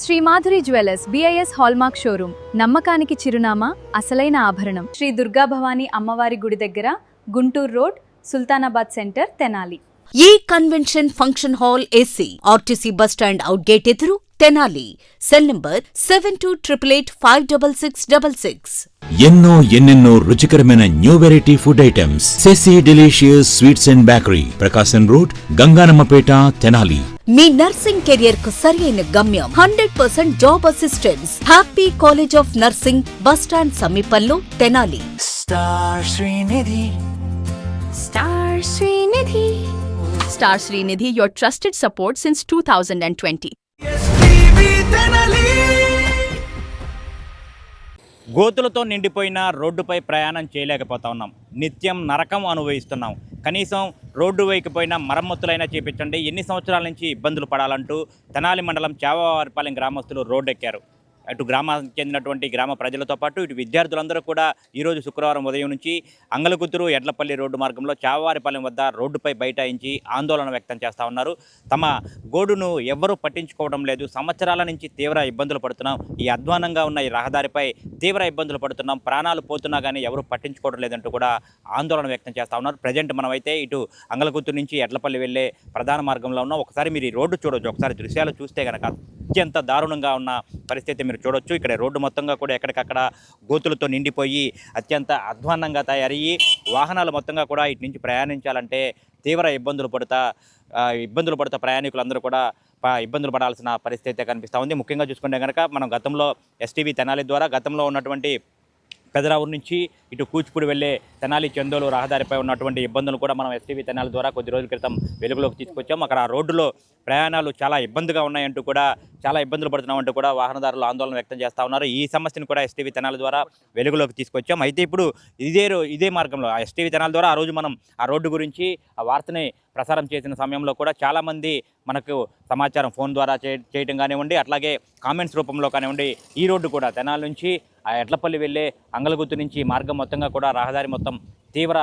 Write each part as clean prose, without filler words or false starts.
Shri Madhuri jewellers BIS hallmark showroom నమ్మకానికి చిరునామా అసలైన ఆభరణం శ్రీ దుర్గా భవానీ అమ్మవారి గుడి దగ్గర Guntur road Sultanabad centre Tenali E convention function hall AC RTC bus stand out gate ఎదురు తెనాలి సెల్ నంబర్ 7288566666 ఎన్నెన్నో రుచికరమైన న్యూ వెరైటీ ఫుడ్ ఐటమ్స్ సెసి delicious sweets and bakery Prakasam road Gangnammapeta Tenali. మీ నర్సింగ్ కెరియర్ కు సరైన గమ్యం 100% job assistance happy college of nursing bus stand సమీపంలో Tenali. Star Srinidhi, your trusted support since 2020. గోతులతో నిండిపోయిన రోడ్డుపై ప్రయాణం చేయలేకపోతా ఉన్నాం. నిత్యం నరకం అనుభవిస్తున్నాం. కనీసం రోడ్డు వైపుపోయిన మరమ్మతులైనా చేపించండి, ఎన్ని సంవత్సరాల నుంచి ఇబ్బందులు పడాలంటూ తెనాలి మండలం చావవారిపాలెం గ్రామస్తులు రోడ్డెక్కారు. అటు గ్రామానికి చెందినటువంటి గ్రామ ప్రజలతో పాటు ఇటు విద్యార్థులందరూ కూడా ఈరోజు శుక్రవారం ఉదయం నుంచి అంగలగుత్తూరు ఎడ్లపల్లి రోడ్డు మార్గంలో చావవారిపాలెం వద్ద రోడ్డుపై బైఠాయించి ఆందోళన వ్యక్తం చేస్తూ ఉన్నారు. తమ గోడును ఎవ్వరూ పట్టించుకోవడం లేదు, సంవత్సరాల నుంచి తీవ్ర ఇబ్బందులు పడుతున్నాం, ఈ అధ్వానంగా ఉన్న ఈ రహదారిపై తీవ్ర ఇబ్బందులు పడుతున్నాం, ప్రాణాలు పోతున్నా కానీ ఎవరూ పట్టించుకోవడం లేదంటూ కూడా ఆందోళన వ్యక్తం చేస్తూ ఉన్నారు. ప్రజెంట్ మనమైతే ఇటు అంగలగుత్తూరు నుంచి ఎడ్లపల్లి వెళ్ళే ప్రధాన మార్గంలో ఉన్నాం. ఒకసారి మీరు ఈ రోడ్డు చూడవచ్చు, ఒకసారి దృశ్యాలు చూస్తే కనుక అత్యంత దారుణంగా ఉన్న పరిస్థితి మీరు చూడొచ్చు. ఇక్కడ రోడ్డు మొత్తంగా కూడా ఎక్కడికక్కడ గోతులతో నిండిపోయి అత్యంత అధ్వాన్నంగా తయారయ్యి వాహనాలు మొత్తంగా కూడా ఇటు నుంచి ప్రయాణించాలంటే తీవ్ర ఇబ్బందులు పడుతా ప్రయాణికులందరూ కూడా ఇబ్బందులు పడాల్సిన పరిస్థితి కనిపిస్తూ ఉంది. ముఖ్యంగా చూసుకుంటే కనుక మనం గతంలో STV తెనాలి ద్వారా గతంలో ఉన్నటువంటి పెదరావూరు నుంచి ఇటు కూచిపూడి వెళ్ళే తెనాలి చందోలు రహదారిపై ఉన్నటువంటి ఇబ్బందులు కూడా మనం STV తెనాలి ద్వారా కొద్ది రోజుల క్రితం వెలుగులోకి తీసుకొచ్చాం. అక్కడ ఆ రోడ్డులో ప్రయాణాలు చాలా ఇబ్బందిగా ఉన్నాయంటూ కూడా, చాలా ఇబ్బందులు పడుతున్నామంటూ కూడా వాహనదారులు ఆందోళన వ్యక్తం చేస్తూ ఉన్నారు. ఈ సమస్యను కూడా STV తెనాలి ద్వారా వెలుగులోకి తీసుకొచ్చాం. అయితే ఇప్పుడు ఇదే మార్గంలో STV తెనాలి ద్వారా ఆ రోజు మనం ఆ రోడ్డు గురించి ఆ వార్తని ప్రసారం చేసిన సమయంలో కూడా చాలామంది మనకు సమాచారం ఫోన్ ద్వారా చేయటం కానివ్వండి, అట్లాగే కామెంట్స్ రూపంలో కానివ్వండి, ఈ రోడ్డు కూడా తెనాలి నుంచి ఆ ఎడ్లపల్లి వెళ్ళే అంగలగుత్తు నుంచి మార్గం మొత్తంగా కూడా రహదారి మొత్తం తీవ్ర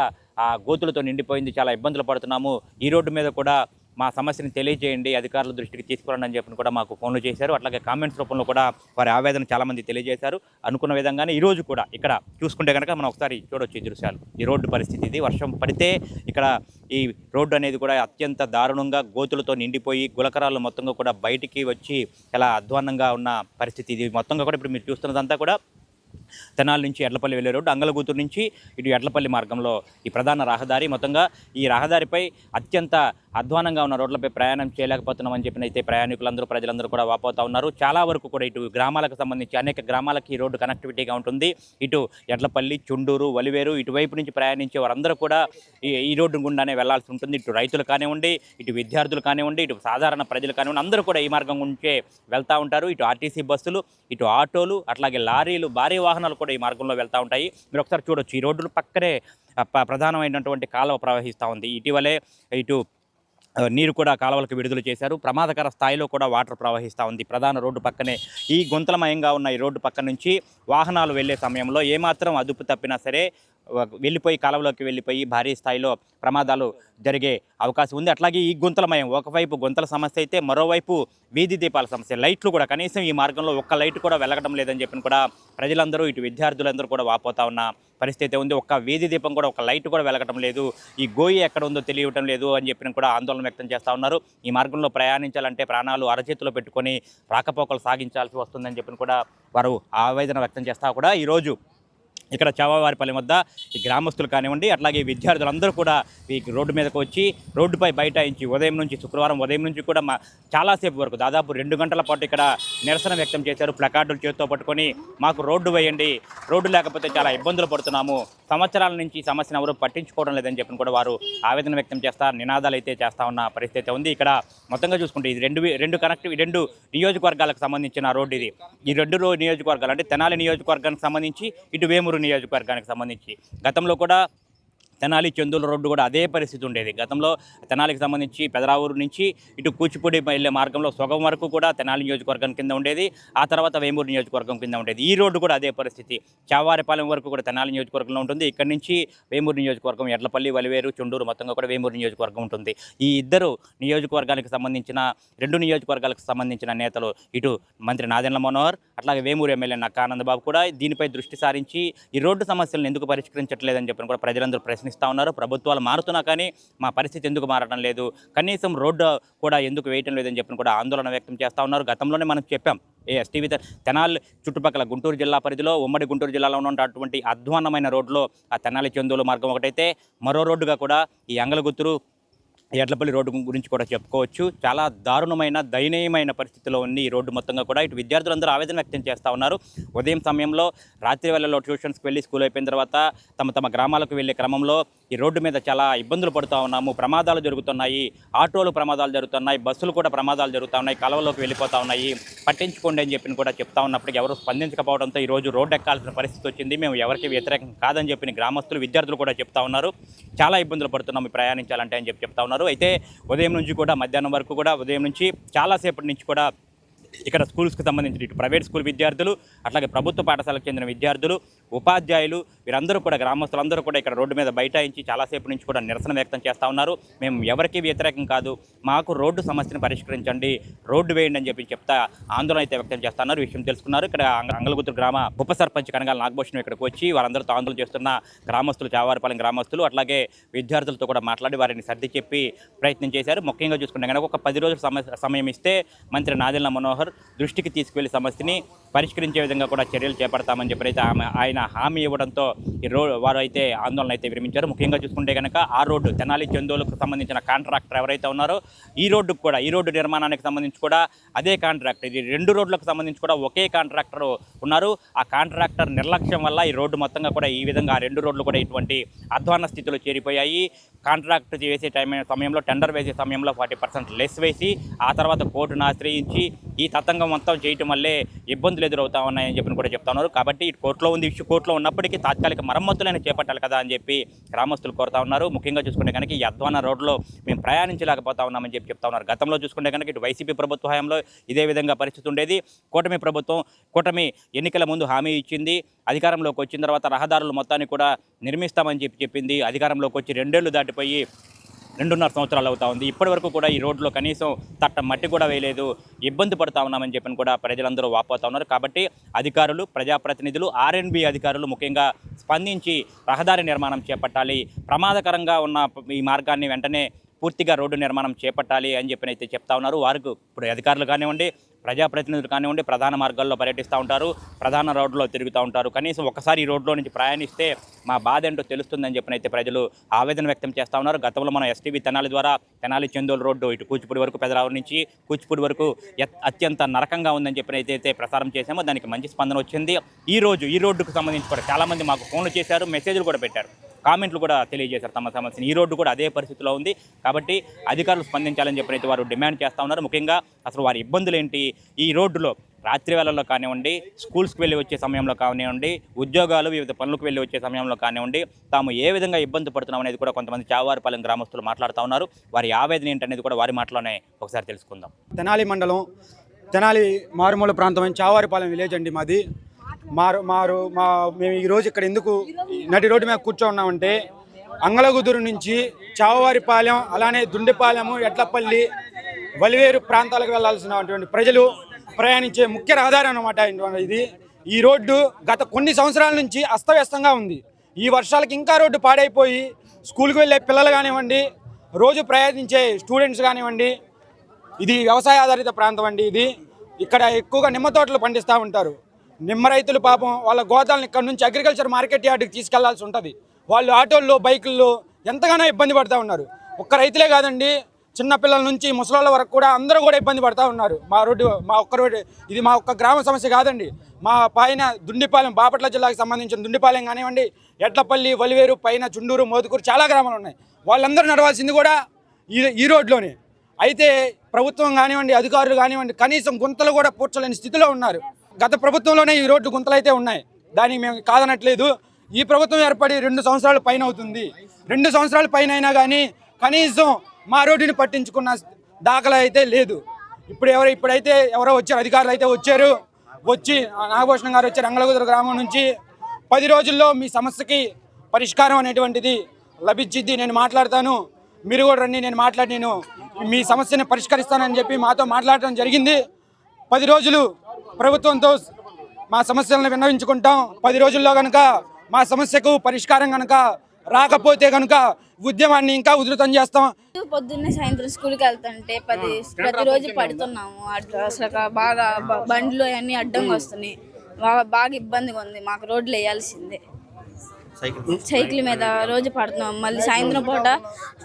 గోతులతో నిండిపోయింది, చాలా ఇబ్బందులు పడుతున్నాము, ఈ రోడ్డు మీద కూడా మా సమస్యని తెలియజేయండి, అధికారుల దృష్టికి తీసుకురండి అని చెప్పి కూడా మాకు ఫోన్లు చేశారు. అట్లాగే కామెంట్స్ రూపంలో కూడా వారి ఆవేదన చాలామంది తెలియజేశారు. అనుకున్న విధంగానే ఈరోజు కూడా ఇక్కడ చూసుకుంటే కనుక మనం ఒకసారి చూడొచ్చు ఈ దృశ్యాలు. ఈ రోడ్డు పరిస్థితి ఇది. వర్షం పడితే ఇక్కడ ఈ రోడ్డు అనేది కూడా అత్యంత దారుణంగా గోతులతో నిండిపోయి గులకరాలు మొత్తంగా కూడా బయటికి వచ్చి చాలా అధ్వాన్నంగా ఉన్న పరిస్థితి ఇది. మొత్తంగా కూడా ఇప్పుడు మీరు చూస్తున్నదంతా కూడా తెనాలి నుంచి ఎడ్లపల్లి వెళ్ళే రోడ్డు, అంగలగుత్తూరు నుంచి ఇటు ఎడ్లపల్లి మార్గంలో ఈ ప్రధాన రహదారి. మొత్తంగా ఈ రహదారిపై అత్యంత అధ్వానంగా ఉన్న రోడ్లపై ప్రయాణం చేయలేకపోతున్నామని చెప్పిన అయితే ప్రజలందరూ కూడా వాపోతూ ఉన్నారు. చాలా వరకు కూడా ఇటు గ్రామాలకు సంబంధించి అనేక గ్రామాలకి ఈ రోడ్డు కనెక్టివిటీగా ఉంటుంది. ఇటు ఎడ్లపల్లి, చుండూరు, వలివేరు ఇటువైపు నుంచి ప్రయాణించే వారందరూ కూడా ఈ రోడ్డు గుండానే వెళ్లాల్సి ఉంటుంది. ఇటు రైతులు కానివ్వండి, ఇటు విద్యార్థులు కానివ్వండి, ఇటు సాధారణ ప్రజలు కానివ్వండి, అందరూ కూడా ఈ మార్గం గుంచే వెళ్తూ ఉంటారు. ఇటు RTC బస్సులు, ఇటు ఆటోలు, అట్లాగే లారీలు, భారీ వాహనాలు కూడా ఈ మార్గంలో వెళ్తూ ఉంటాయి. మీరు ఒకసారి చూడొచ్చు, ఈ రోడ్డు పక్కనే ప్రధానమైనటువంటి కాలువ ప్రవహిస్తూ ఉంది. ఇటీవలే ఇటు నీరు కూడా కాలువలకు విడుదల చేశారు. ప్రమాదకర స్థాయిలో కూడా వాటర్ ప్రవహిస్తూ ఉంది. ప్రధాన రోడ్డు పక్కనే ఈ గుంతలమయంగా ఉన్న ఈ రోడ్డు పక్క నుంచి వాహనాలు వెళ్ళే సమయంలో ఏమాత్రం అదుపు తప్పినా సరే కాలువలోకి వెళ్ళిపోయి భారీ స్థాయిలో ప్రమాదాలు జరిగే అవకాశం ఉంది. అట్లాగే ఈ గుంతలమయం, ఒకవైపు గుంతల సమస్య అయితే మరోవైపు వీధి దీపాల సమస్య. లైట్లు కూడా కనీసం ఈ మార్గంలో ఒక్క లైట్ కూడా వెలగడం లేదని చెప్పిన కూడా ప్రజలందరూ, ఇటు విద్యార్థులందరూ కూడా వాపోతా ఉన్న పరిస్థితి ఉంది. ఒక్క వీధి దీపం కూడా, ఒక లైట్ కూడా వెలగడం లేదు, ఈ గోయి ఎక్కడ ఉందో తెలియటం లేదు అని చెప్పిన కూడా ఆందోళన వ్యక్తం చేస్తూ ఉన్నారు. ఈ మార్గంలో ప్రయాణించాలంటే ప్రాణాలు అరచేతిలో పెట్టుకొని రాకపోకలు సాగించాల్సి వస్తుందని చెప్పిన కూడా వారు ఆవేదన వ్యక్తం చేస్తా కూడా ఈరోజు ఇక్కడ చావవారిపాలెం వద్ద ఈ గ్రామస్తులు కానివ్వండి, అట్లాగే విద్యార్థులందరూ కూడా ఈ రోడ్డు మీదకు వచ్చి రోడ్డుపై బైఠాయించి శుక్రవారం ఉదయం నుంచి కూడా చాలాసేపు వరకు దాదాపు 2 గంటల పాటు ఇక్కడ నిరసన వ్యక్తం చేశారు. ప్లకార్డులు చేతితో పట్టుకొని మాకు రోడ్డు వేయండి, రోడ్డు లేకపోతే చాలా ఇబ్బందులు పడుతున్నాము, సంవత్సరాల నుంచి ఈ సమస్యను ఎవరు పట్టించుకోవడం లేదని చెప్పి కూడా వారు ఆవేదన వ్యక్తం నినాదాలు అయితే చేస్తూ ఉన్న పరిస్థితి ఉంది. ఇక్కడ మొత్తంగా చూసుకుంటే ఇది రెండు నియోజకవర్గాలకు సంబంధించిన రోడ్డు ఇది. ఈ 2 నియోజకవర్గాలు అంటే తెనాలి నియోజకవర్గానికి సంబంధించి, ఇటు వేమూరు నియోజకవర్గానికి సంబంధించి గతంలో కూడా తెనాలి చెందుల రోడ్డు కూడా అదే పరిస్థితి ఉండేది. గతంలో తెనాలికి సంబంధించి పెదరావూరు నుంచి ఇటు కూచిపూడి వెళ్ళే మార్గంలో సగం వరకు కూడా తెనాలి నియోజకవర్గం కింద ఉండేది. ఆ తర్వాత వేమూరు నియోజకవర్గం కింద ఉండేది. ఈ రోడ్డు కూడా అదే పరిస్థితి. చావారిపాలెం వరకు కూడా తెనాలి నియోజకవర్గంలో ఉంటుంది. ఇక్కడి నుంచి వేమూరు నియోజకవర్గం, ఎడ్లపల్లి, వలివేరు, చుండూరు మొత్తంగా కూడా వేమూరు నియోజకవర్గం ఉంటుంది. ఈ ఇద్దరు నియోజకవర్గానికి సంబంధించిన 2 నియోజకవర్గాలకు సంబంధించిన నేతలు ఇటు మంత్రి నాదెండ్ల మనోహర్ అట్లాగే వేమూరు ఎమ్మెల్యే నక్కా ఆనందబాబు కూడా దీనిపై దృష్టి సారించి ఈ రోడ్డు సమస్యలను ఎందుకు పరిష్కరించట్లేదని చెప్పని కూడా ప్రజలందరూ ప్రశ్నిస్తూ ఉన్నారు. ప్రభుత్వాలు మారుతున్నా కానీ మా పరిస్థితి ఎందుకు మారడం లేదు, కనీసం రోడ్డు కూడా ఎందుకు వేయటం లేదని చెప్పని కూడా ఆందోళన వ్యక్తం చేస్తూ ఉన్నారు. గతంలోనే మనం చెప్పాం, ఎస్టీవీ తెనాలి చుట్టుపక్కల గుంటూరు జిల్లా పరిధిలో ఉమ్మడి గుంటూరు జిల్లాలో ఉన్నటువంటి అధ్వాన్నమైన రోడ్లో ఆ తెనాలి చెందోలు మార్గం ఒకటైతే, మరో రోడ్డుగా కూడా ఈ అంగలగుత్తూరు ఎడ్లపల్లి రోడ్డు గురించి కూడా చెప్పుకోవచ్చు. చాలా దారుణమైన దయనీయమైన పరిస్థితిలో ఉంది ఈ రోడ్డు మొత్తంగా కూడా. ఇటు విద్యార్థులందరూ ఆవేదన వ్యక్తం చేస్తూ ఉన్నారు. ఉదయం సమయంలో రాత్రి వేళల్లో ట్యూషన్స్కి వెళ్ళి స్కూల్ అయిపోయిన తర్వాత తమ గ్రామాలకు వెళ్ళే క్రమంలో ఈ రోడ్డు మీద చాలా ఇబ్బందులు పడుతూ ఉన్నాము, ప్రమాదాలు జరుగుతున్నాయి, ఆటోలు ప్రమాదాలు జరుగుతున్నాయి, బస్సులు కూడా ప్రమాదాలు జరుగుతూ ఉన్నాయి, కాలువలోకి వెళ్ళిపోతూ ఉన్నాయి, పట్టించుకోండి అని చెప్పి కూడా చెప్తా ఉన్నప్పటికీ ఎవరు స్పందించకపోవడంతో ఈరోజు రోడ్డు ఎక్కాల్సిన పరిస్థితి వచ్చింది. మేము ఎవరికి వ్యతిరేకం కాదని చెప్పిన గ్రామస్తులు, విద్యార్థులు కూడా చెప్తా ఉన్నారు. చాలా ఇబ్బందులు పడుతున్నాము ప్రయాణించాలంటే అని చెప్తా ఉన్నారు. అయితే ఉదయం నుంచి కూడా మధ్యాహ్నం వరకు కూడా, ఉదయం నుంచి చాలాసేపటి నుంచి కూడా ఇక్కడ స్కూల్స్కి సంబంధించిన ఇటు ప్రైవేట్ స్కూల్ విద్యార్థులు అట్లాగే ప్రభుత్వ పాఠశాలకు చెందిన విద్యార్థులు, ఉపాధ్యాయులు వీరందరూ కూడా, గ్రామస్తులందరూ కూడా ఇక్కడ రోడ్డు మీద బైఠాయించి చాలాసేపు నుంచి కూడా నిరసన వ్యక్తం చేస్తూ ఉన్నారు. మేము ఎవరికీ వ్యతిరేకం కాదు, మాకు రోడ్డు సమస్యను పరిష్కరించండి, రోడ్డు వేయండి అని చెప్పి చెప్తా ఆందోళన అయితే వ్యక్తం చేస్తున్నారు. విషయం తెలుసుకున్నారు. ఇక్కడ అంగలగుత్తూరు గ్రామ ఉప సర్పంచ్ కనగాల నాగభూషణం ఇక్కడికి వచ్చి వారందరితో ఆందోళన చేస్తున్న గ్రామస్తులు, చావారిపాలెం గ్రామస్తులు అట్లాగే విద్యార్థులతో కూడా మాట్లాడి వారిని సర్ది చెప్పి ప్రయత్నం చేశారు. ముఖ్యంగా చూసుకుంటే కనుక ఒక 10 రోజుల సమయం ఇస్తే మంత్రి నాదెండ్ల మనోహర్ దృష్టికి తీసుకువెళ్లి సమస్యని పరిష్కరించే విధంగా కూడా చర్యలు చేపడతామని చెప్పి అయితే ఆయన హామీ ఇవ్వడంతో వారు అయితే ఆందోళన అయితే విరమించారు. ముఖ్యంగా చూసుకుంటే కనుక ఆ రోడ్డు తెనాలి చెందోలకు సంబంధించిన కాంట్రాక్టర్ ఎవరైతే ఉన్నారో ఈ రోడ్డుకు కూడా, ఈ రోడ్డు నిర్మాణానికి సంబంధించి కూడా అదే కాంట్రాక్టర్, ఇది 2 రోడ్లకు సంబంధించి కూడా ఒకే కాంట్రాక్టర్ ఉన్నారు. ఆ కాంట్రాక్టర్ నిర్లక్ష్యం వల్ల ఈ రోడ్డు మొత్తంగా కూడా ఈ విధంగా 2 రోడ్లు కూడా ఇటువంటి అధ్వాన్న స్థితిలో చేరిపోయాయి. కాంట్రాక్ట్ చేసే సమయంలో, టెండర్ వేసే సమయంలో 40% లెస్ వేసి ఆ తర్వాత కోర్టును ఆశ్రయించి ఈ తతంగం మొత్తం చేయటం వల్లే ఇబ్బందులు ఎదురవుతా ఉన్నాయని చెప్పి కూడా చెప్తా ఉన్నారు. కాబట్టి ఇటు కోర్టులో ఉంది, ఇష్యూ కోర్టులో ఉన్నప్పటికీ తాత్కాలిక మరమ్మతులైనా చేపట్టాలి కదా అని చెప్పి గ్రామస్తులు కోరుతా ఉన్నారు. ముఖ్యంగా చూసుకుంటే కనుక ఈ అధ్వాన రోడ్లో మేము ప్రయాణించలేకపోతా ఉన్నామని చెప్పి చెప్తా ఉన్నారు. గతంలో చూసుకుంటే కనుక ఇటు వైసీపీ ప్రభుత్వ హయాంలో ఇదే విధంగా పరిస్థితి ఉండేది. కూటమి ఎన్నికల ముందు హామీ ఇచ్చింది, అధికారంలోకి వచ్చిన తర్వాత రహదారులు మొత్తాన్ని కూడా నిర్మిస్తామని చెప్పింది. అధికారంలోకి వచ్చి 2 ఏళ్లు దాటిపోయి 2.5 సంవత్సరాలు అవుతా ఉంది. ఇప్పటి వరకు కూడా ఈ రోడ్లో కనీసం తట్ట మట్టి కూడా వేయలేదు, ఇబ్బంది పడుతూ ఉన్నామని చెప్పని కూడా ప్రజలందరూ వాపోతా ఉన్నారు. కాబట్టి అధికారులు, ప్రజాప్రతినిధులు, ఆర్ఎన్బి అధికారులు ముఖ్యంగా స్పందించి రహదారి నిర్మాణం చేపట్టాలి, ప్రమాదకరంగా ఉన్న ఈ మార్గాన్ని వెంటనే పూర్తిగా రోడ్డు నిర్మాణం చేపట్టాలి అని చెప్పి అయితే చెప్తా ఉన్నారు. వారికి ఇప్పుడు అధికారులు కానివ్వండి, ప్రజాప్రతినిధులు కానివ్వండి, ప్రధాన మార్గాల్లో పర్యటిస్తూ ఉంటారు, ప్రధాన రోడ్లో తిరుగుతూ ఉంటారు. కనీసం ఒకసారి ఈ రోడ్లో నుంచి ప్రయాణిస్తే మా బాధ ఏంటో తెలుస్తుందని చెప్పిన అయితే ప్రజలు ఆవేదన వ్యక్తం చేస్తూ ఉన్నారు. గతంలో మనం ఎస్టీవీ తెనాలి ద్వారా తెనాలి చెందోలు రోడ్డు ఇటు కూచిపూడి వరకు, పెదరావూరు నుంచి కూచిపూడి వరకు అత్యంత నరకంగా ఉందని చెప్పిన అయితే ప్రసారం చేశామో దానికి మంచి స్పందన వచ్చింది. ఈ రోడ్డుకు సంబంధించి కూడా చాలామంది మాకు ఫోన్లు చేశారు, మెసేజ్లు కూడా పెట్టారు, కామెంట్లు కూడా తెలియజేశారు తమ సమస్యని. ఈ రోడ్డు కూడా అదే పరిస్థితిలో ఉంది. కాబట్టి అధికారులు స్పందించాలని చెప్పి వారు డిమాండ్ చేస్తూ ఉన్నారు. ముఖ్యంగా అసలు వారి ఇబ్బందులు ఏంటి, ఈ రోడ్డులో రాత్రి వేళల్లో కానివ్వండి, స్కూల్స్కి వెళ్ళి వచ్చే సమయంలో కానివ్వండి, ఉద్యోగాలు వివిధ పనులకు వెళ్ళి వచ్చే సమయంలో కానివ్వండి, తాము ఏ విధంగా ఇబ్బంది పడుతున్నాం అనేది కూడా కొంతమంది చావారిపాలెం గ్రామస్తులు మాట్లాడుతూ ఉన్నారు. వారి ఆవేదన ఏంటనేది కూడా వారి మాటలోనే ఒకసారి తెలుసుకుందాం. తెనాలి మండలం, తెనాలి మారుమూల ప్రాంతమైన చావారిపాలెం విలేజ్ అండి మాది. మేము ఈరోజు ఇక్కడ ఎందుకు నడి రోడ్డు మీద కూర్చోన్నామంటే, అంగలగుదురు నుంచి చావారిపాలెం, అలానే దుండిపాలెము, ఎడ్లపల్లి, వలివేరు ప్రాంతాలకు వెళ్లాల్సినటువంటి ప్రజలు ప్రయాణించే ముఖ్య రహదారి అన్నమాట ఇది. ఈ రోడ్డు గత కొన్ని సంవత్సరాల నుంచి అస్తవ్యస్తంగా ఉంది. ఈ వర్షాలకు ఇంకా రోడ్డు పాడైపోయి స్కూల్కి వెళ్ళే పిల్లలు కానివ్వండి, రోజు ప్రయాణించే స్టూడెంట్స్ కానివ్వండి, ఇది వ్యవసాయ ఆధారిత ప్రాంతం అండి. ఇది ఇక్కడ ఎక్కువగా నిమ్మ తోటలు పండిస్తూ ఉంటారు. నిమ్మ రైతులు పాపం వాళ్ళ గోతాలను ఇక్కడ నుంచి అగ్రికల్చర్ మార్కెట్ యార్డ్కి తీసుకెళ్లాల్సి ఉంటుంది. వాళ్ళు ఆటోల్లో, బైకుల్లో ఎంతగానో ఇబ్బంది పడుతూ ఉన్నారు. ఒక్క రైతులే కాదండి, చిన్నపిల్లల నుంచి ముసలోళ్ళ వరకు కూడా అందరూ కూడా ఇబ్బంది పడుతూ ఉన్నారు. మా ఒక్క రోడ్డు ఇది మా ఒక్క గ్రామ సమస్య కాదండి. మా పైన దుండిపాలెం, బాపట్ల జిల్లాకు సంబంధించిన దుండిపాలెం కానివ్వండి, ఎడ్లపల్లి, వలివేరు, పైన చుండూరు, మోదుకూరు చాలా గ్రామాలు ఉన్నాయి. వాళ్ళందరూ నడవాల్సింది కూడా ఈ రోడ్లోనే. అయితే ప్రభుత్వం కానివ్వండి, అధికారులు కానివ్వండి, కనీసం గుంతలు కూడా పూడ్చలేని స్థితిలో ఉన్నారు. గత ప్రభుత్వంలోనే ఈ రోడ్డు గుంతలు అయితే ఉన్నాయి, దానికి మేము కాదనట్లేదు. ఈ ప్రభుత్వం ఏర్పడి 2 సంవత్సరాల పైన అవుతుంది. 2 సంవత్సరాల పైన అయినా కానీ కనీసం మా రోడ్డుని పట్టించుకున్న దాఖలా అయితే లేదు. ఇప్పుడైతే ఎవరో వచ్చారు, అధికారులు అయితే వచ్చి నాగభూషణం గారు వచ్చారు అంగళగుదురు గ్రామం నుంచి. 10 రోజుల్లో మీ సమస్యకి పరిష్కారం అనేటువంటిది లభించింది, నేను మాట్లాడతాను, మీరు కూడా రండి, నేను మీ సమస్యని పరిష్కరిస్తానని చెప్పి మాతో మాట్లాడటం జరిగింది. 10 రోజులు ప్రభుత్వంతో మా సమస్యలను విన్నవించుకుంటాం. 10 రోజుల్లో కనుక మా సమస్యకు పరిష్కారం కనుక రాకపోతే కనుక ఉద్యమాన్ని ఇంకా ఉధృతం చేస్తాం. పొద్దున్నే సాయంత్రం స్కూల్కి వెళ్తుంటే ప్రతిరోజు పడుతున్నాము. అసలు బాగా బండ్లు అన్నీ అడ్డంగా వస్తున్నాయి, బాగా ఇబ్బందిగా ఉంది. మాకు రోడ్లు వేయాల్సిందే. సైకిల్ మీద రోజు పడుతున్నాం. మళ్ళీ సాయంత్రం పూట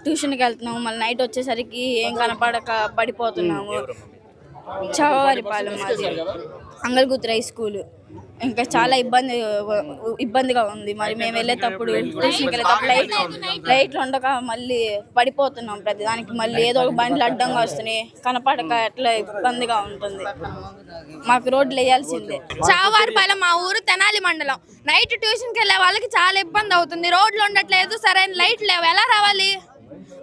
ట్యూషన్కి వెళ్తున్నాము. మళ్ళీ నైట్ వచ్చేసరికి ఏం కనపడక పడిపోతున్నాము. చవవారిపాలెం మాది అంగళగుతురు హై స్కూలు. ఇంకా చాలా ఇబ్బందిగా ఉంది. మరి మేము వెళ్ళేటప్పుడు ట్యూషన్కి వెళ్ళేటప్పుడు లైట్లు ఉండక మళ్ళీ పడిపోతున్నాం ప్రతిదానికి. మళ్ళీ ఏదో ఒక బండ్లు అడ్డంగా వస్తున్నాయి, కనపడక ఎట్లా ఇబ్బందిగా ఉంటుంది. మాకు రోడ్లు వేయాల్సిందే. చావారిపాలెం మా ఊరు తెనాలి మండలం. నైట్ ట్యూషన్కి వెళ్ళే వాళ్ళకి చాలా ఇబ్బంది అవుతుంది. రోడ్లు ఉండట్లేదు, సరైన లైట్లు లేవు. ఎలా రావాలి?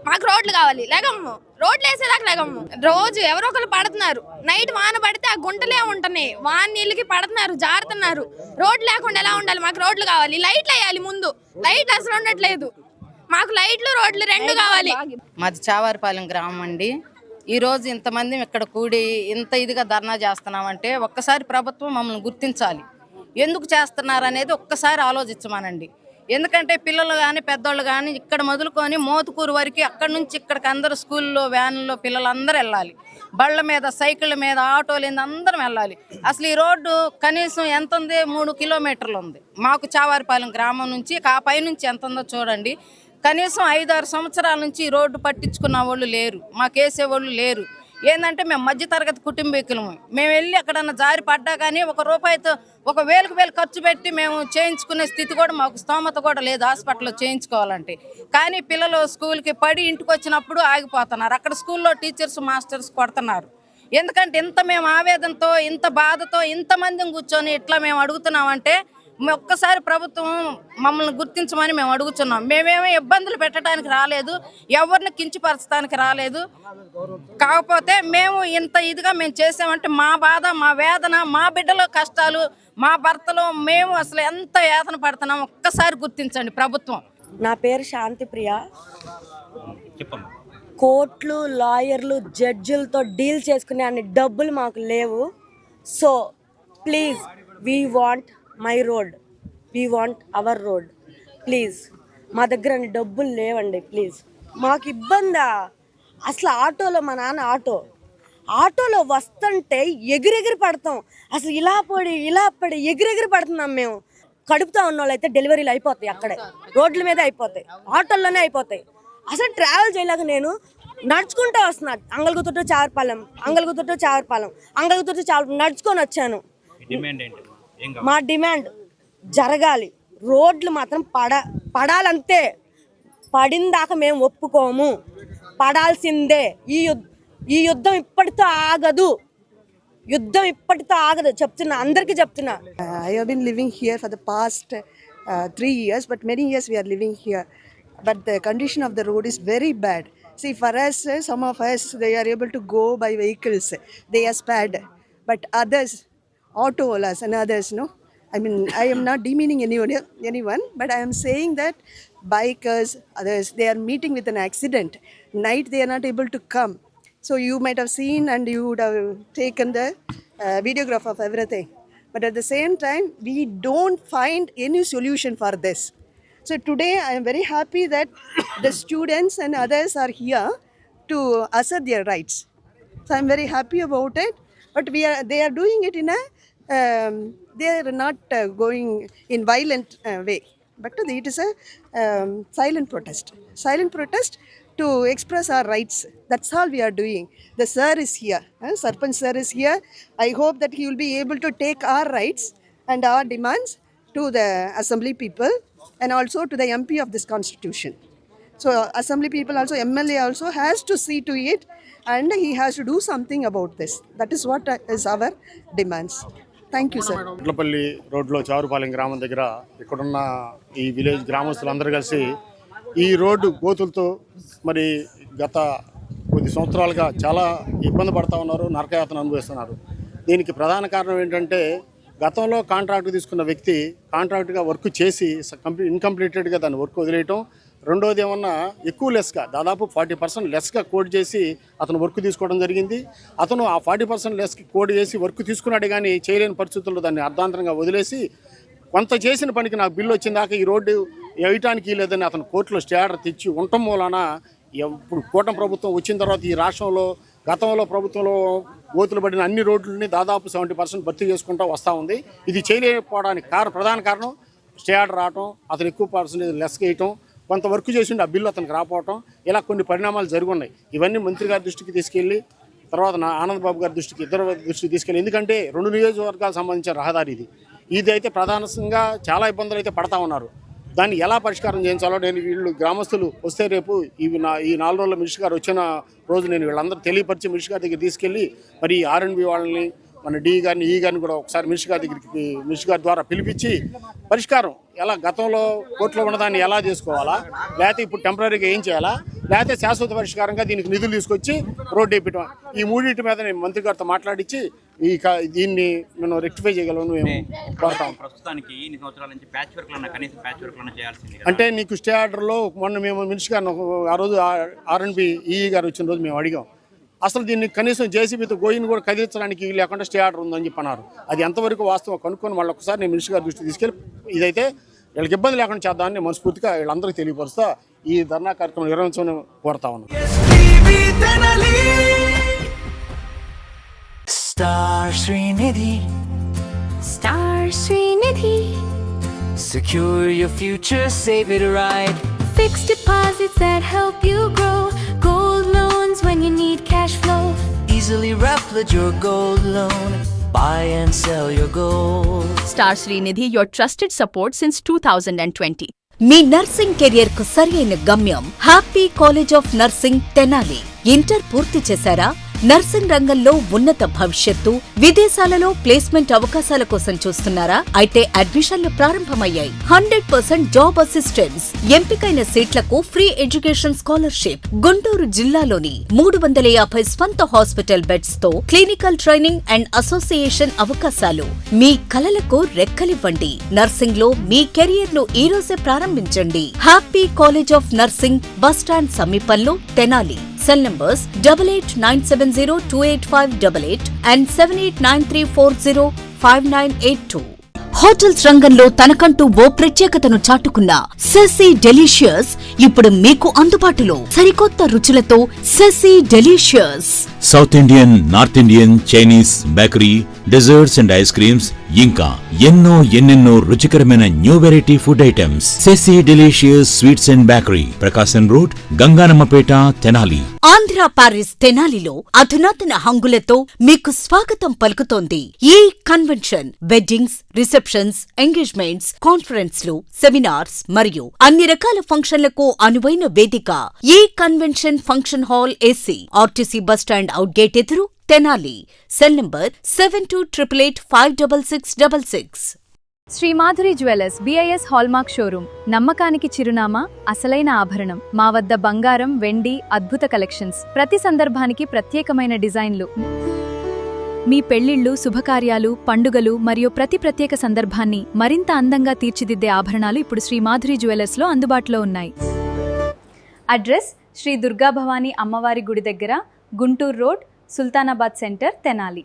మాకు రోడ్లు కావాలి. లేగమ్ము, రోడ్లు వేసేదాకా లేగమ్ము. రోజు ఎవరో ఒకరు పడుతున్నారు. నైట్ వాన పడితే ఆ గుంటలే ఉంటున్నాయి, వాన నీళ్ళకి పడుతున్నారు, జారుతున్నారు. రోడ్లు లేకుండా ఎలా ఉండాలి? మాకు రోడ్లు కావాలి. లైట్లు వేయాలి ముందు. లైట్లు అసలు ఉండట్లేదు. మాకు లైట్లు రోడ్లు 2 కావాలి. మాది చావారిపాలెం గ్రామం అండి. ఈరోజు ఇంతమంది ఇక్కడ కూడి ఇంత ఇదిగా ధర్నా చేస్తున్నామంటే ఒక్కసారి ప్రభుత్వం మమ్మల్ని గుర్తించాలి. ఎందుకు చేస్తున్నారు అనేది ఒక్కసారి ఆలోచించమానండి. ఎందుకంటే పిల్లలు కానీ పెద్దోళ్ళు కానీ ఇక్కడ మొదలుకొని మోతుకూరు వరకు అక్కడి నుంచి ఇక్కడికి అందరూ స్కూల్లో వ్యాన్లో పిల్లలందరూ వెళ్ళాలి. బళ్ళ మీద, సైకిళ్ళ మీద, ఆటోలు అందరం వెళ్ళాలి. అసలు ఈ రోడ్డు కనీసం ఎంత ఉంది? 3 కిలోమీటర్లు ఉంది. మాకు చావారిపాలెం గ్రామం నుంచి ఆ పై నుంచి ఎంత ఉందో చూడండి. కనీసం 5-6 సంవత్సరాల నుంచి ఈ రోడ్డు పట్టించుకున్న వాళ్ళు లేరు, మాకు వేసేవాళ్ళు లేరు. ఏంటంటే మేము మధ్యతరగతి కుటుంబీకులము. మేము వెళ్ళి ఎక్కడన్నా జారి పడ్డా కానీ 1 రూపాయితో 1,000 ఖర్చు పెట్టి మేము చేయించుకునే స్థితి కూడా మాకు స్తోమత కూడా లేదు హాస్పిటల్లో చేయించుకోవాలంటే. కానీ పిల్లలు స్కూల్కి పడి ఇంటికి వచ్చినప్పుడు ఆగిపోతున్నారు. అక్కడ స్కూల్లో టీచర్స్, మాస్టర్స్ కొడుతున్నారు. ఎందుకంటే ఇంత మేము ఆవేదనతో, ఇంత బాధతో, ఇంతమందిని కూర్చొని ఇట్లా మేము అడుగుతున్నామంటే ఒక్కసారి ప్రభుత్వం మమ్మల్ని గుర్తించమని మేము అడుగుతున్నాం. మేమేమో ఇబ్బందులు పెట్టడానికి రాలేదు, ఎవరిని కించపరచడానికి రాలేదు. కాకపోతే మేము ఇంత ఇదిగా మేము చేసామంటే మా బాధ, మా వేదన, మా బిడ్డల కష్టాలు, మా భర్తలు, మేము అసలు ఎంత వేదన పడుతున్నాం ఒక్కసారి గుర్తించండి ప్రభుత్వం. నా పేరు శాంతిప్రియ. కోర్టులు, లాయర్లు, జడ్జిలతో డీల్ చేసుకునే అన్ని డబ్బులు మాకు లేవు. So please, we want my road, we want hour road. Please, మా దగ్గర అన్ని డబ్బులు లేవండి. ప్లీజ్, మాకు ఇబ్బందా? అసలు ఆటోలో, మా నాన్న ఆటోలో వస్తుంటే ఎగిరెగిరి పడతాం. అసలు ఇలా పడి ఎగిరెగిరి పడుతున్నాం మేము. కడుపుతా ఉన్న వాళ్ళు అయితే డెలివరీలు అయిపోతాయి, అక్కడే రోడ్ల మీద అయిపోతాయి, ఆటోల్లోనే అయిపోతాయి. అసలు ట్రావెల్ చేయలేక నేను నడుచుకుంటూ వస్తున్నా. అంగళగుతురు చావరిపాలెం నడుచుకొని వచ్చాను. మా డిమాండ్ జరగాలి. రోడ్లు మాత్రం పడాలంతే. పడిందాక మేము ఒప్పుకోము, పడాల్సిందే. ఈ యుద్ధం ఇప్పటితో ఆగదు, చెప్తున్నా, అందరికీ చెప్తున్నా. I have been living here for the past 3 years, but many years we are living here. But the condition of the road is very bad. See, for us, some of us, they are able to go by vehicles. They are spared. But others, auto olas and others, no? I mean, I am not demeaning anyone, but I am saying that bikers, others, they are meeting with an accident. Night, they are not able to come. So you might have seen and you would have taken the videograph of everything. But at the same time, we don't find any solution for this. So today, I am very happy that the students and others are here to assert their rights. So I am very happy about it. But they are doing it in a, they are not going in violent way. But it is a silent protest to express our rights. That's all we are doing. The sir is here, Sarpanch sir is here. I hope that he will be able to take our rights and our demands to the assembly people and also to the MP of this constitution. So assembly people also, MLA also has to see to it and he has to do something about this. That is what is our demands. Thank you sir. Gutlapalli రోడ్లో చారుపాలెం గ్రామం దగ్గర ఇక్కడున్న ఈ village గ్రామస్తులందరూ కలిసి ఈ road గోతులతో మరి గత కొద్ది సంవత్సరాలుగా చాలా ఇబ్బంది పడుతూ ఉన్నారు, నరకయాతన అనుభవిస్తున్నారు. దీనికి ప్రధాన కారణం ఏంటంటే గతంలో కాంట్రాక్ట్ తీసుకున్న వ్యక్తి కాంట్రాక్ట్గా వర్క్ చేసి ఇన్కంప్లీటెడ్గా దాన్ని వర్క్ వదిలేయటం. రెండోది ఏమన్నా ఎక్కువ లెస్గా దాదాపు 40% లెస్గా కోడ్ చేసి అతను వర్క్ తీసుకోవడం జరిగింది. అతను ఆ 40% లెస్కి కోడ్ చేసి వర్క్ తీసుకున్నాడు కానీ చేయలేని పరిస్థితుల్లో దాన్ని అర్ధాంతరంగా వదిలేసి కొంత చేసిన పనికి నాకు బిల్లు వచ్చిందాక ఈ రోడ్డు వేయటానికి లేదని అతను కోర్టులో స్టే ఆర్డర్ తెచ్చి ఉండటం మూలాన ఇప్పుడు కూటమి ప్రభుత్వం వచ్చిన తర్వాత ఈ రాష్ట్రంలో గతంలో ప్రభుత్వంలో గోతులు పడిన అన్ని రోడ్లని దాదాపు 70% భర్తీ చేసుకుంటూ వస్తూ ఉంది. ఇది చేయలేకపోవడానికి ప్రధాన కారణం స్టే ఆర్డర్ రావటం, అతను ఎక్కువ పర్సెంటేజ్ లెస్ వేయటం, కొంత వర్క్ చేసిండి ఆ బిల్లు అతనికి రాకపోవటం, ఇలా కొన్ని పరిణామాలు జరిగి ఉన్నాయి. ఇవన్నీ మంత్రి గారి దృష్టికి తీసుకెళ్ళి తర్వాత ఆనందబాబు గారి దృష్టికి ఇద్దరు దృష్టికి తీసుకెళ్ళి, ఎందుకంటే 2 నియోజకవర్గాలకు సంబంధించిన రహదారి ఇది అయితే ప్రధానంగా చాలా ఇబ్బందులు అయితే పడతా ఉన్నారు. దాన్ని ఎలా పరిష్కారం చేయించాలో నేను వీళ్ళు గ్రామస్తులు వస్తే రేపు ఈ 4 రోజుల మినిస్టర్ గారు వచ్చిన రోజు నేను వీళ్ళందరూ తెలియపరిచి మినిస్టర్ గారి దగ్గర తీసుకెళ్ళి మరి ఆర్ఎండ్బి వాళ్ళని మన డి గారిని ఈ గారిని కూడా ఒకసారి మినిస్టర్ గారి ద్వారా పిలిపించి పరిష్కారం ఎలా గతంలో కోర్టులో ఉన్నదాన్ని ఎలా చేసుకోవాలా, లేకపోతే ఇప్పుడు టెంపరీగా ఏం చేయాలా, లేకపోతే శాశ్వత పరిష్కారంగా దీనికి నిధులు తీసుకొచ్చి రోడ్డు వేయటం, ఈ మూడింటి మీద నేను మంత్రి గారితో మాట్లాడించి దీన్ని నేను రెక్టిఫై చేయగలను మేము కోరుతాం. ప్రస్తుతానికి ఇన్ని సంవత్సరాల నుంచి ప్యాచ్ వర్క్లన్నా కనీసం ప్యాచ్ వర్క్లన్నా చేయాల్సింది. అంటే నీకు స్టే ఆర్డర్లో మొన్న మేము మినిస్టర్ గారిని ఆ రోజు ఆర్ఎండ్బి ఈఈ గారు వచ్చిన రోజు మేము అడిగాం, అసలు దీన్ని కనీసం జేసీబీతో గోయిని కూడా కదిలించడానికి లేకుండా స్టే ఆర్డర్ ఉందని చెప్పన్నారు. అది ఎంతవరకు వాస్తవం కనుక్కొని వాళ్ళు ఒకసారి నేను మినిస్టర్ గారి దృష్టికి తీసుకెళ్ళి ఇదైతే వీళ్ళకి ఇబ్బంది లేకుండా చేద్దామని మనస్ఫూర్తిగా వీళ్ళందరికీ తెలియపరుస్తా ఈ ధర్నా కార్యక్రమం నిర్వహించమని కోరుతా ఉన్నాను. Star Srinidhi, Star Srinidhi, secure your future, save it right. Fixed deposits that help you grow, gold loans when you need cash flow. Easily replicate your gold loan, buy and sell your gold. Star Srinidhi, your trusted support since 2020. Me nursing career కు సరైన గమ్యం happy college of nursing Tenali. Inter పూర్తి చేశారా? Nursing రంగంలో ఉన్నత భవిష్యత్తు, విదేశాలలో placement అవకాశాల కోసం చూస్తున్నారా? అయితే అడ్మిషన్లు ప్రారంభమయ్యాయి. 100% జాబ్ అసిస్టెన్స్, ఎంపికైన సీట్లకు ఫ్రీ ఎడ్యుకేషన్ స్కాలర్షిప్. గుంటూరు జిల్లాలోని 350 స్వంత హాస్పిటల్ బెడ్స్ తో క్లినికల్ ట్రైనింగ్ అండ్ అసోసియేషన్ అవకాశాలు. మీ కలలకు రెక్కలివ్వండి. నర్సింగ్ లో మీ కెరియర్ ను ఈ రోజే ప్రారంభించండి. Happy college of nursing, bus stand సమీపంలో Tenali. Cell numbers 8897028588 and 7893405982. Hotels రంగంలో తనకంటూ ఓ ప్రత్యేకతను చాటుకున్న సెసీ డెలిషియస్ ఇప్పుడు మీకు అందుబాటులో. సరికొత్త రుచులతో సెసీ delicious. South Indian, north Indian, Chinese, bakery, desserts and ice creams, ఇంకా ఎన్నెన్నో రుచికరమైన న్యూ వెరైటీ ఫుడ్ ఐటమ్స్. సెసీ delicious sweets and bakery, Prakasam road, Gangnammapeta, Tenali. Andhra Paris తెనాలిలో అధునాతన హంగులతో మీకు స్వాగతం పలుకుతోంది E convention. Weddings, receptions, engagements, కాన్ఫరెన్స్లు, సెమినార్స్ మరియు అన్ని రకాల ఫంక్షన్లకు అనువైన వేదిక. E convention function hall AC, RTC bus stand out gate ఎదురు, Tenali. Cell number 7288566666. Shri Madhuri jewellers BIS hallmark showroom, నమ్మకానికి చిరునామా, అసలైన ఆభరణం. మా వద్ద బంగారం, వెండి, అద్భుత కలెక్షన్స్, ప్రతి సందర్భానికి ప్రత్యేకమైన డిజైన్లు. మీ పెళ్లిళ్లు, శుభకార్యాలు, పండుగలు మరియు ప్రతి ప్రత్యేక సందర్భాన్ని మరింత అందంగా తీర్చిదిద్దే ఆభరణాలు ఇప్పుడు శ్రీ మాధురి జ్యువెలర్స్ లో అందుబాటులో ఉన్నాయి. అడ్రస్ శ్రీ దుర్గాభవాని అమ్మవారి గుడి దగ్గర, Guntur road, Sultanabad centre, Tenali.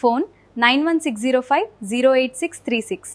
Phone 9160508636.